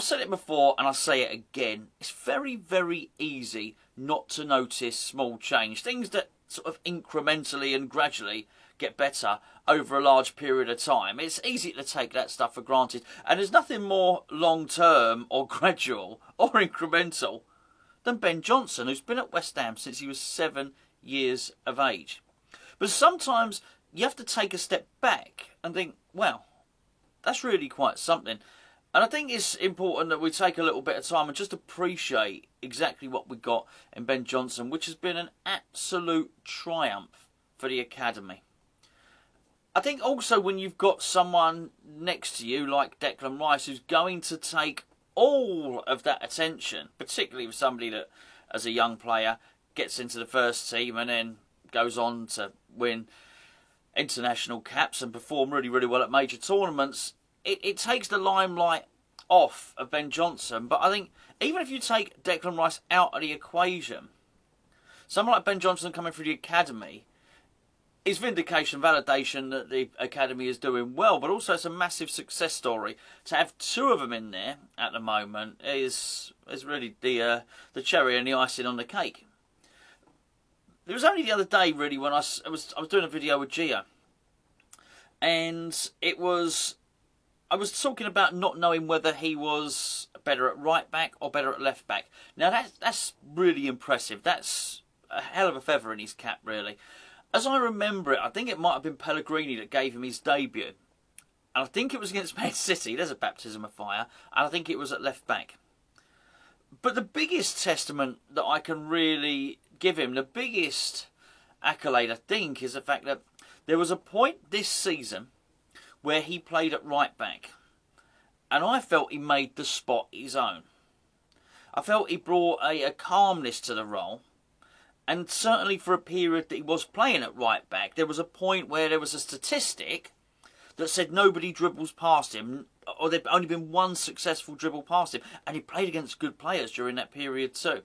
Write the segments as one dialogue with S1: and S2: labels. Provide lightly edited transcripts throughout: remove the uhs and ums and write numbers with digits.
S1: said it before and I'll say it again. It's very, very easy not to notice small change. Things that sort of incrementally and gradually get better over a large period of time. It's easy to take that stuff for granted. And there's nothing more long-term or gradual or incremental than Ben Johnson, who's been at West Ham since he was 7 years of age. But sometimes you have to take a step back and think, well, that's really quite something. And I think it's important that we take a little bit of time and just appreciate exactly what we got in Ben Johnson, which has been an absolute triumph for the academy. I think also when you've got someone next to you like Declan Rice who's going to take all of that attention, particularly with somebody that as a young player gets into the first team and then goes on to win international caps and perform really, really well at major tournaments, it takes the limelight off of Ben Johnson. But I think even if you take Declan Rice out of the equation, someone like Ben Johnson coming through the academy is vindication, validation that the academy is doing well, but also it's a massive success story. To have two of them in there at the moment is really the cherry and the icing on the cake. It was only the other day, really, when I was doing a video with Gio, and I was talking about not knowing whether he was better at right back or better at left back. Now that's really impressive. That's a hell of a feather in his cap, really. As I remember it, I think it might have been Pellegrini that gave him his debut, and I think it was against Man City. There's a baptism of fire, and I think it was at left back. But the biggest testament that I can really give him, the biggest accolade, I think, is the fact that there was a point this season where he played at right back, and I felt he made the spot his own. I felt he brought a calmness to the role, and certainly for a period that he was playing at right back, there was a point where there was a statistic that said nobody dribbles past him, or there'd only been one successful dribble past him, and he played against good players during that period too.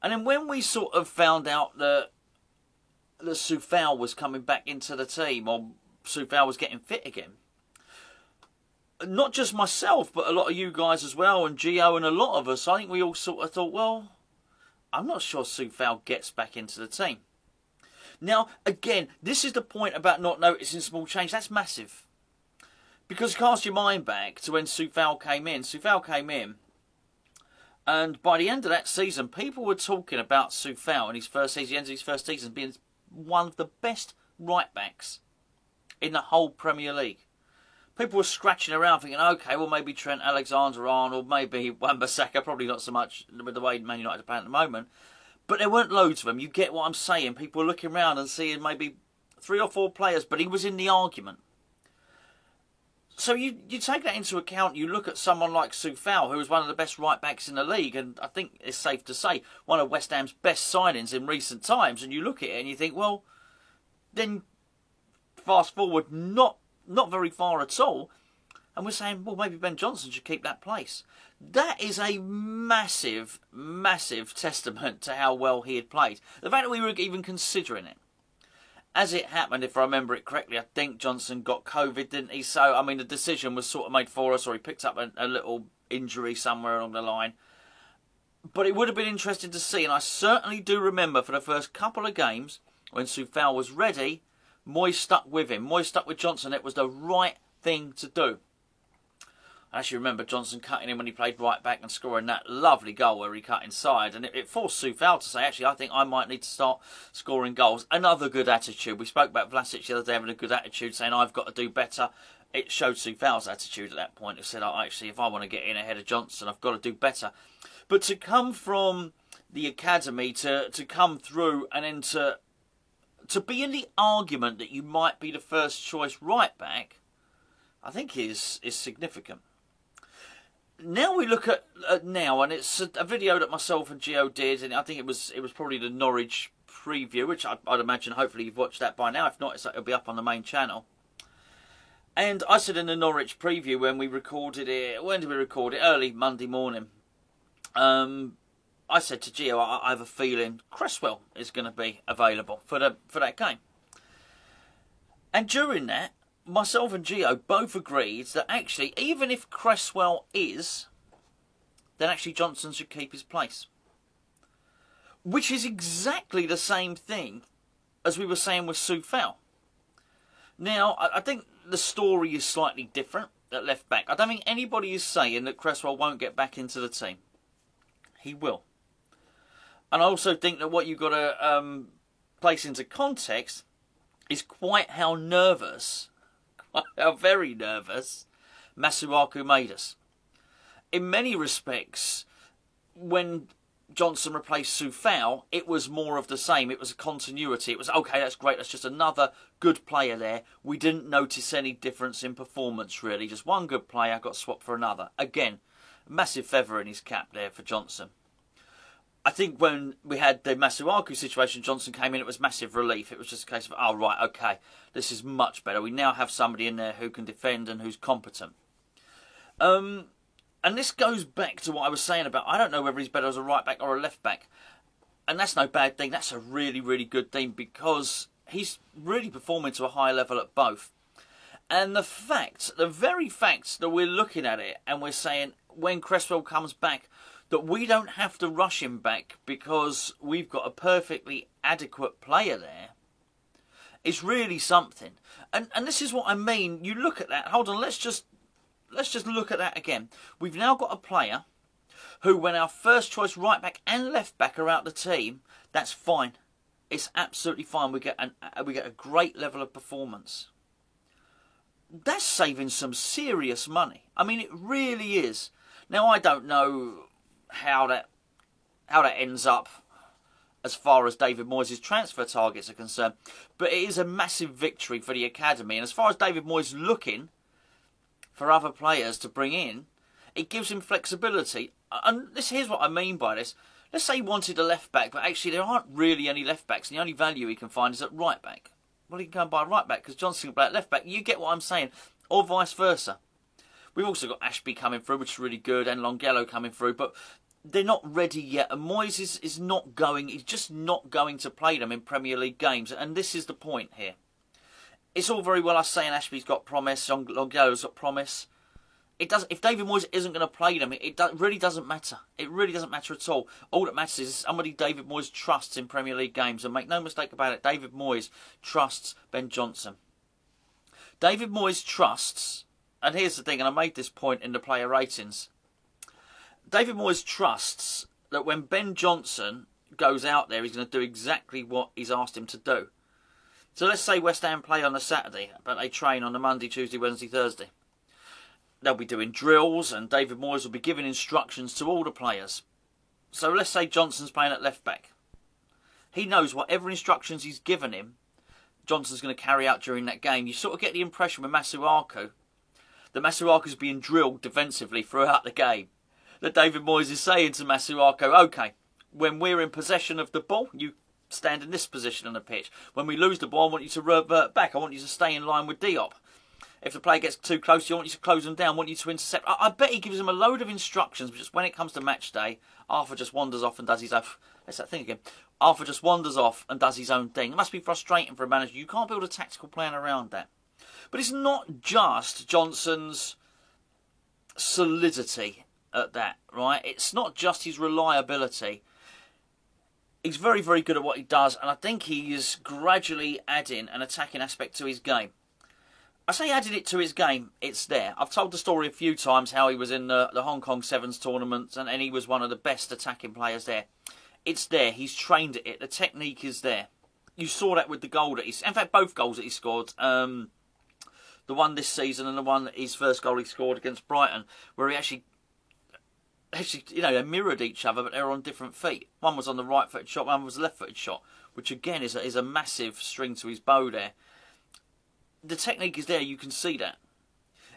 S1: And then when we sort of found out that Soufal was coming back into the team, or Soufal was getting fit again, not just myself, but a lot of you guys as well, and Gio and a lot of us, I think we all sort of thought, well, I'm not sure Soufal gets back into the team. Now, again, this is the point about not noticing small change. That's massive. Because cast your mind back to when Soufal came in. Soufal came in, and by the end of that season, people were talking about Soufal in his first season, the end of his first season, being one of the best right-backs in the whole Premier League. People were scratching around thinking, okay, well, maybe Trent Alexander-Arnold, maybe Wan-Bissaka, probably not so much with the way Man United are playing at the moment. But there weren't loads of them. You get what I'm saying. People were looking around and seeing maybe 3 or 4 players, but he was in the argument. So you take that into account. You look at someone like Soufal, who was one of the best right-backs in the league, and I think it's safe to say one of West Ham's best signings in recent times, and you look at it and you think, well, then fast forward not very far at all, and we're saying, well, maybe Ben Johnson should keep that place. That is a massive, massive testament to how well he had played. The fact that we were even considering it. As it happened, if I remember it correctly, I think Johnson got COVID, didn't he? So, I mean, the decision was sort of made for us, or he picked up a little injury somewhere along the line. But it would have been interesting to see, and I certainly do remember for the first couple of games, when Soufal was ready, Moyes stuck with him. Moyes stuck with Johnson. It was the right thing to do. I actually remember Johnson cutting in when he played right back and scoring that lovely goal where he cut inside. And it forced Soufal to say, actually, I think I might need to start scoring goals. Another good attitude. We spoke about Vlasic the other day having a good attitude, saying, I've got to do better. It showed Soufal's attitude at that point. It said, oh, actually, if I want to get in ahead of Johnson, I've got to do better. But to come from the academy, to come through and then to be in the argument that you might be the first choice right back, I think is significant. Now we look at now, and it's a video that myself and Gio did, and I think it was probably the Norwich preview, which I'd imagine hopefully you've watched that by now. If not, it'll be up on the main channel. And I said in the Norwich preview when we recorded it, when did we record it? Early Monday morning. I said to Gio, I have a feeling Cresswell is going to be available for that game. And during that, myself and Gio both agreed that actually, even if Cresswell is, then actually Johnson should keep his place. Which is exactly the same thing as we were saying with Coufal. Now, I think the story is slightly different at left back. I don't think anybody is saying that Cresswell won't get back into the team. He will. And I also think that what you've got to place into context is quite how nervous, how very nervous, Masuaku made us. In many respects, when Johnson replaced Coufal, it was more of the same. It was a continuity. It was, okay, that's great. That's just another good player there. We didn't notice any difference in performance, really. Just one good player got swapped for another. Again, massive feather in his cap there for Johnson. I think when we had the Masuaku situation, Johnson came in, it was massive relief. It was just a case of, oh, right, okay, this is much better. We now have somebody in there who can defend and who's competent. And this goes back to what I was saying about, I don't know whether he's better as a right back or a left back. And that's no bad thing. That's a really, really good thing because he's really performing to a high level at both. And the very fact that we're looking at it and we're saying when Cresswell comes back, that we don't have to rush him back because we've got a perfectly adequate player there, is really something. And this is what I mean. You look at that. Hold on, let's just look at that again. We've now got a player who, when our first choice right back and left back are out the team, that's fine. It's absolutely fine. We get a great level of performance. That's saving some serious money. I mean, it really is. Now, I don't know how that ends up as far as David Moyes' transfer targets are concerned, but it is a massive victory for the academy. And as far as David Moyes looking for other players to bring in, it gives him flexibility. And here's what I mean by this. Let's say he wanted a left back, but actually there aren't really any left backs, and the only value he can find is at right back. Well, he can go and buy a right back because Johnson can play at left back. You get what I'm saying, or vice versa. We've also got Ashby coming through, which is really good, and Longelo coming through, but they're not ready yet. And Moyes is not going, he's just not going to play them in Premier League games. And this is the point here. It's all very well us saying Ashby's got promise, Longelo's got promise. It doesn't. If David Moyes isn't going to play them, it really doesn't matter. It really doesn't matter at all. All that matters is somebody David Moyes trusts in Premier League games. And make no mistake about it, David Moyes trusts Ben Johnson. David Moyes trusts, and here's the thing, and I made this point in the player ratings. David Moyes trusts that when Ben Johnson goes out there, he's going to do exactly what he's asked him to do. So let's say West Ham play on the Saturday, but they train on the Monday, Tuesday, Wednesday, Thursday. They'll be doing drills, and David Moyes will be giving instructions to all the players. So let's say Johnson's playing at left back. He knows whatever instructions he's given him, Johnson's going to carry out during that game. You sort of get the impression with Masuaku that Masuaku's being drilled defensively throughout the game. That David Moyes is saying to Masuaku, okay, when we're in possession of the ball, you stand in this position on the pitch. When we lose the ball, I want you to revert back. I want you to stay in line with Diop. If the player gets too close, I want you to close them down. I want you to intercept. I bet he gives them a load of instructions, but just when it comes to match day, Arthur just wanders off and does his own. Let's that thing again. Arthur just wanders off and does his own thing. It must be frustrating for a manager. You can't build a tactical plan around that. But it's not just Johnson's solidity at that, right? It's not just his reliability. He's very, very good at what he does, and I think he is gradually adding an attacking aspect to his game. I say added it to his game, it's there. I've told the story a few times how he was in the Hong Kong Sevens tournament and he was one of the best attacking players there. It's there, he's trained at it, the technique is there. You saw that with the goal that in fact both goals that he scored, the one this season and the one, his first goal he scored against Brighton, where he actually, you know, they mirrored each other, but they were on different feet. One was on the right-footed shot, one was a left-footed shot, which again is a massive string to his bow there. The technique is there, you can see that.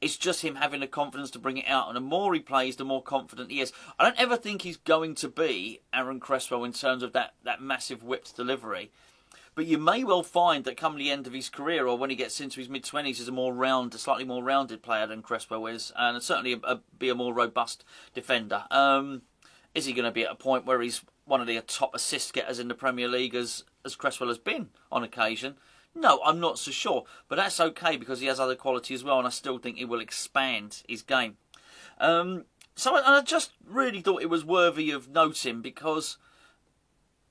S1: It's just him having the confidence to bring it out, and the more he plays, the more confident he is. I don't ever think he's going to be Aaron Cresswell in terms of that massive whipped delivery. But you may well find that come the end of his career, or when he gets into his mid-20s, he's a slightly more rounded player than Cresswell is, and certainly be a more robust defender. Is he going to be at a point where he's one of the top assist getters in the Premier League as Cresswell has been on occasion? No, I'm not so sure. But that's okay because he has other quality as well, and I still think he will expand his game. So I just really thought it was worthy of noting because,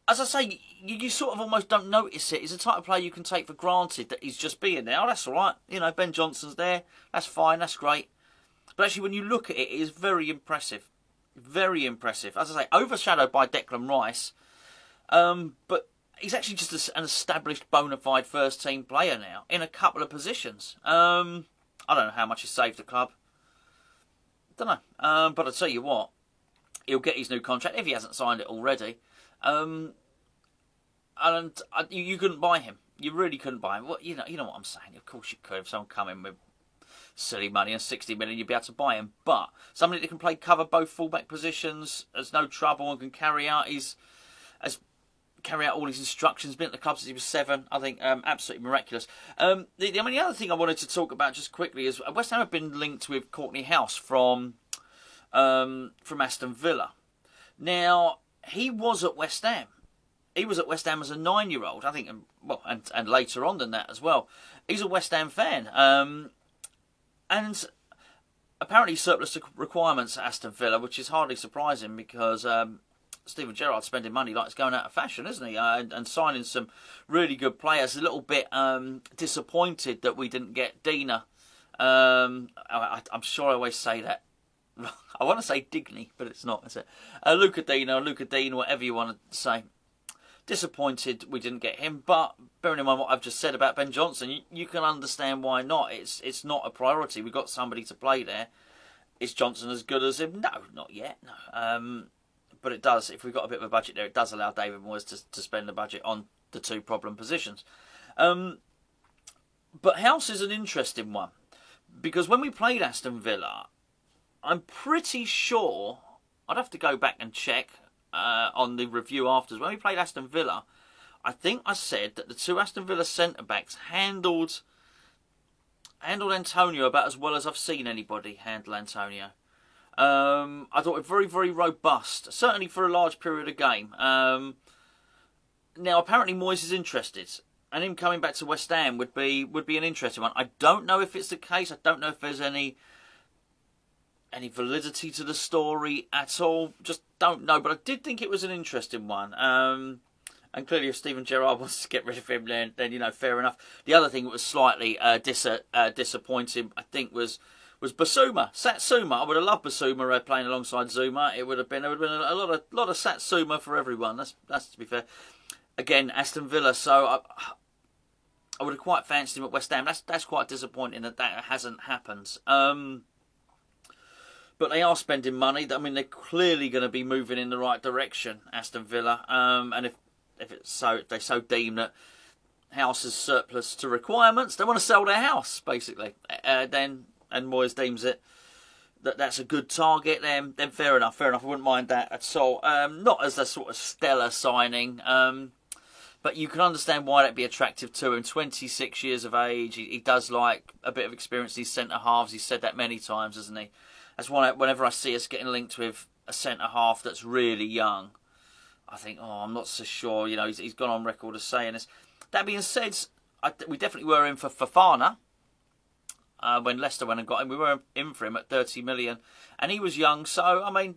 S1: as I say, you sort of almost don't notice it. He's the type of player you can take for granted that he's just being there. Oh, that's all right. You know, Ben Johnson's there. That's fine. That's great. But actually, when you look at it, it is very impressive. Very impressive. As I say, overshadowed by Declan Rice. But he's actually just an established bona fide first-team player now in a couple of positions. I don't know how much he's saved the club. Don't know. But I'll tell you what, he'll get his new contract if he hasn't signed it already. And you couldn't buy him. You really couldn't buy him. Well, you know what I'm saying. Of course you could. If someone come in with silly money and 60 million, you'd be able to buy him. But somebody that can cover both fullback positions, has no trouble and can carry out all his instructions. Been at the club since he was 7. I think absolutely miraculous. The other thing I wanted to talk about just quickly is West Ham have been linked with Courtney House from Aston Villa. Now he was at West Ham. He was at West Ham as a 9-year-old, I think. Well, and later on than that as well. He's a West Ham fan, and apparently surplus to requirements at Aston Villa, which is hardly surprising because. Steven Gerrard's spending money like it's going out of fashion, isn't he? And signing some really good players. A little bit disappointed that we didn't get Dina. I'm sure I always say that. I want to say Digney, but it's not, is it? Luca Dean, whatever you want to say. Disappointed we didn't get him, but bearing in mind what I've just said about Ben Johnson, you can understand why not. It's not a priority. We've got somebody to play there. Is Johnson as good as him? No, not yet. No. But it does, if we've got a bit of a budget there, it does allow David Moyes to spend the budget on the 2 problem positions. But House is an interesting one. Because when we played Aston Villa, I'm pretty sure, I'd have to go back and check on the review afterwards. When we played Aston Villa, I think I said that the 2 Aston Villa centre-backs handled Antonio about as well as I've seen anybody handle Antonio. I thought it very, very robust, certainly for a large period of game. Now, apparently Moyes is interested, and him coming back to West Ham would be an interesting one. I don't know if it's the case. I don't know if there's any validity to the story at all. Just don't know. But I did think it was an interesting one. And clearly, if Steven Gerrard wants to get rid of him, then fair enough. The other thing that was slightly disappointing, I think, was Basuma, Satsuma. I would have loved Basuma playing alongside Zuma. There would have been a lot of Satsuma for everyone. That's to be fair. Again, Aston Villa. So I would have quite fancied him at West Ham. That's quite disappointing that hasn't happened. But they are spending money. I mean, they're clearly going to be moving in the right direction, Aston Villa. And if they so deem that House is surplus to requirements, they want to sell their house basically. And Moyes deems it that's a good target, then fair enough. I wouldn't mind that at all. Not as a sort of stellar signing, but you can understand why that'd be attractive to him. 26 years of age, he does like a bit of experience. These centre halves, he's said that many times, hasn't he? That's why whenever I see us getting linked with a centre half that's really young, I think, I'm not so sure. He's gone on record as saying this. That being said, we definitely were in for Fofana. When Leicester went and got him, we were in for him at 30 million, and he was young. So I mean,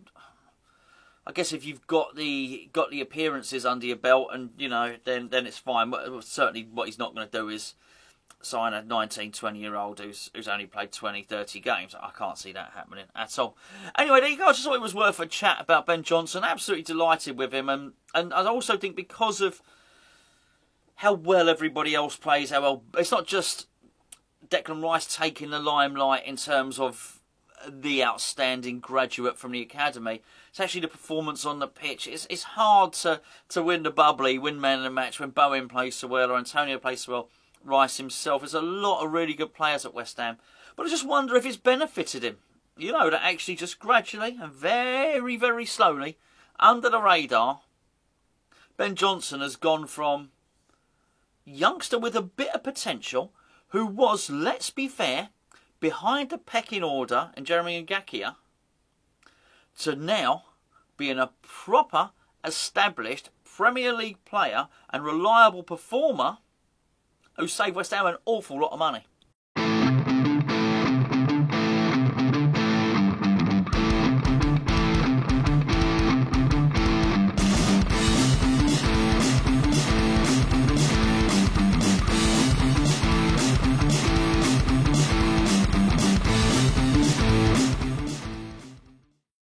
S1: I guess if you've got the appearances under your belt, and then it's fine. But certainly, what he's not going to do is sign a 19, 20-year-old who's only played 20, 30 games. I can't see that happening at all. Anyway, there you go. I just thought it was worth a chat about Ben Johnson. Absolutely delighted with him, and I also think because of how well everybody else plays, how well it's not just Declan Rice taking the limelight in terms of the outstanding graduate from the academy. It's actually the performance on the pitch. It's hard to win the bubbly, win man of the match when Bowen plays so well or Antonio plays so well. Rice himself. There's a lot of really good players at West Ham. But I just wonder if it's benefited him. That actually just gradually and very, very slowly, under the radar, Ben Johnson has gone from youngster with a bit of potential, who was, let's be fair, behind the pecking order in Jeremy Ngakia, to now being a proper, established Premier League player and reliable performer who saved West Ham an awful lot of money.